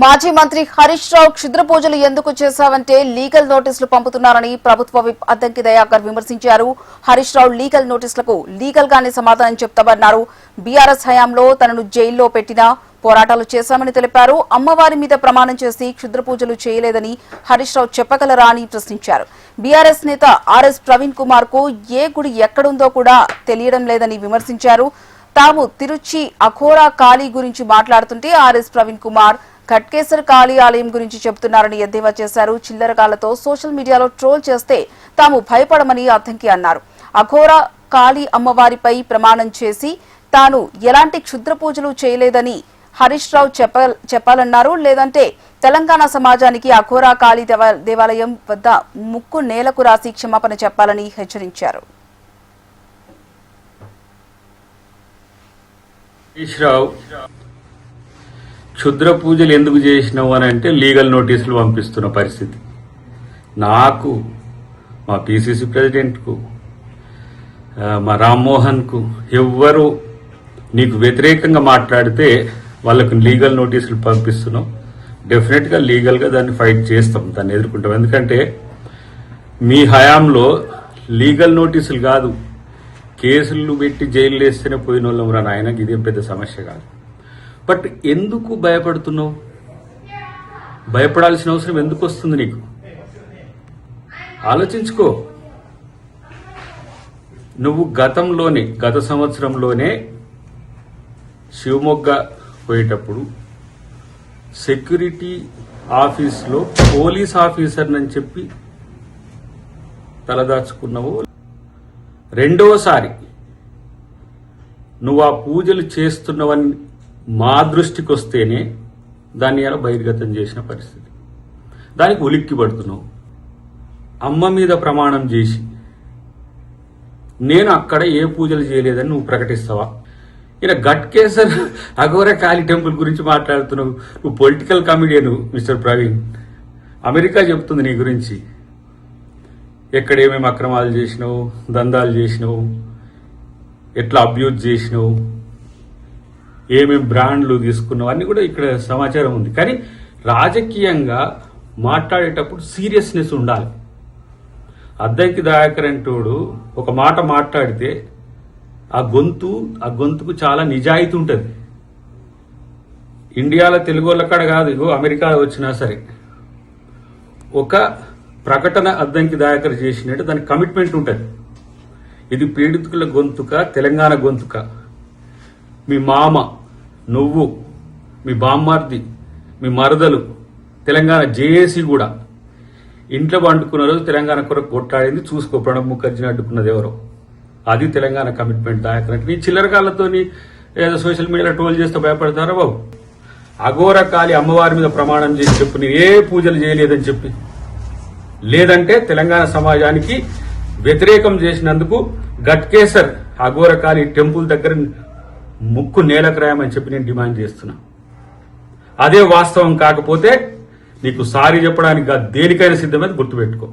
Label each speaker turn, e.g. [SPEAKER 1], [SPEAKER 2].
[SPEAKER 1] మాజీ మంత్రి హరీష్ రావు క్షుద్ర పూజలు ఎందుకు చేశావంటే లీగల్ నోటీసులు పంపుతున్నారని ప్రభుత్వ విప్ అద్దంకి దయాకర్ విమర్శించారు. హరీష్ రావు లీగల్ నోటీసులకు లీగల్ గానే సమాధానం చెప్తామన్నారు. బీఆర్ఎస్ హయాంలో తనను జైల్లో పెట్టినా పోరాటాలు చేశామని తెలిపారు. అమ్మవారి మీద ప్రమాణం చేసి క్షుద్ర పూజలు చేయలేదని హరీష్ రావు చెప్పగలరా అని ప్రశ్నించారు. బీఆర్ఎస్ నేత ఆర్ఎస్ ప్రవీణ్ కుమార్ కు ఏ గుడి ఎక్కడుందో కూడా తెలియడం లేదని విమర్శించారు. తాము తిరుచి అఖోరా కాళీ గురించి మాట్లాడుతుంటే ఆర్ఎస్ ప్రవీణ్ కుమార్ ఘట్కేసర్ కాళీ ఆలయం గురించి చెబుతున్నారని ఎద్దేవా చేశారు. చిల్లరగాళ్లతో సోషల్ మీడియాలో ట్రోల్ చేస్తే తాము భయపడమని అద్దంకి అన్నారు. అఘోరా కాళీ అమ్మవారిపై ప్రమాణం చేసి తాను ఎలాంటి క్షుద్ర పూజలు చేయలేదని హరీష్ రావు చెప్పాలన్నారు. లేదంటే తెలంగాణ సమాజానికి అఘోరా కాళీ దేవాలయం వద్ద ముక్కు నేలకు రాసి క్షమాపణ చెప్పాలని హెచ్చరించారు.
[SPEAKER 2] క్షుద్ర పూజలు ఎందుకు చేసినావు అని అంటే లీగల్ నోటీసులు పంపిస్తున్న పరిస్థితి. నాకు, మా పిసిసి ప్రెసిడెంట్కు, మా రామ్మోహన్కు ఎవ్వరు నీకు వ్యతిరేకంగా మాట్లాడితే వాళ్ళకు లీగల్ నోటీసులు పంపిస్తున్నాం. డెఫినెట్గా లీగల్గా దాన్ని ఫైట్ చేస్తాం, దాన్ని ఎదుర్కొంటాం. ఎందుకంటే మీ హయాంలో లీగల్ నోటీసులు కాదు, కేసులు పెట్టి జైలు వేస్తేనే పోయిన వాళ్ళం రా నాయనకి, ఇదేం పెద్ద సమస్య కాదు. బట్ ఎందుకు భయపడుతున్నావు? భయపడాల్సిన అవసరం ఎందుకు వస్తుంది నీకు? ఆలోచించుకో. నువ్వు గత సంవత్సరంలోనే శివమొగ్గ పోయేటప్పుడు సెక్యూరిటీ ఆఫీస్లో పోలీస్ ఆఫీసర్ అని చెప్పి తలదాచుకున్నావు. రెండవసారి నువ్వు ఆ పూజలు చేస్తున్నవని మా దృష్టికి వస్తేనే దాన్ని ఎలా బహిర్గతం చేసిన పరిస్థితి. దానికి ఉలిక్కి పడుతున్నావు. అమ్మ మీద ప్రమాణం చేసి నేను అక్కడ ఏ పూజలు చేయలేదని నువ్వు ప్రకటిస్తావా? ఈయన ఘట్కేసర్ అఘోరా కాళీ టెంపుల్ గురించి మాట్లాడుతున్నావు. నువ్వు political comedian mister Praveen. America చెప్తుంది నీ గురించి, ఎక్కడ ఏమేమి అక్రమాలు చేసినావు, దందాలు చేసినావు, ఎట్లా అబ్యూజ్ చేసినావు, ఏమేమి బ్రాండ్లు తీసుకున్నావు అన్నీ కూడా ఇక్కడ సమాచారం ఉంది. కానీ రాజకీయంగా మాట్లాడేటప్పుడు సీరియస్నెస్ ఉండాలి. అద్దంకి దయాకర్ అంటోడు ఒక మాట మాట్లాడితే ఆ గొంతుకు చాలా నిజాయితీ ఉంటుంది. ఇండియాలో తెలుగు వాళ్ళ కాడ కాదు, ఇగో అమెరికా వచ్చినా సరే ఒక ప్రకటన అద్దంకి దయాకర్ చేసినట్టు దానికి కమిట్మెంట్ ఉంటుంది. ఇది పీడితుల గొంతుక, తెలంగాణ గొంతుక. మీ మామ, నువ్వు, మీ బామ్మార్ది, మీ మరదలు తెలంగాణ జేఏసీ కూడా ఇంట్లో వండుకున్న రోజు తెలంగాణ కొరకు కొట్టాడింది. చూసుకో, ప్రణబ్ ముఖర్జీని అడ్డుకున్నది ఎవరో. అది తెలంగాణ కమిట్మెంట్ దాకా. నీ చిల్లరకాలతో ఏదో సోషల్ మీడియాలో ట్రోల్ చేస్తే భయపడతారా బాబు? అఘోరా కాళీ అమ్మవారి మీద ప్రమాణం చేసి చెప్పు నేను ఏ పూజలు చేయలేదని చెప్పి. లేదంటే తెలంగాణ సమాజానికి వ్యతిరేకం చేసినందుకు ఘట్కేసర్ అఘోరా కాళీ టెంపుల్ దగ్గర ముక్కు నేలకు రాయమని చెప్పి నేను డిమాండ్ చేస్తున్నా. అదే వాస్తవం కాకపోతే నీకు సారీ చెప్పడానికి దేనికైనా సిద్ధమైంది, గుర్తుపెట్టుకో.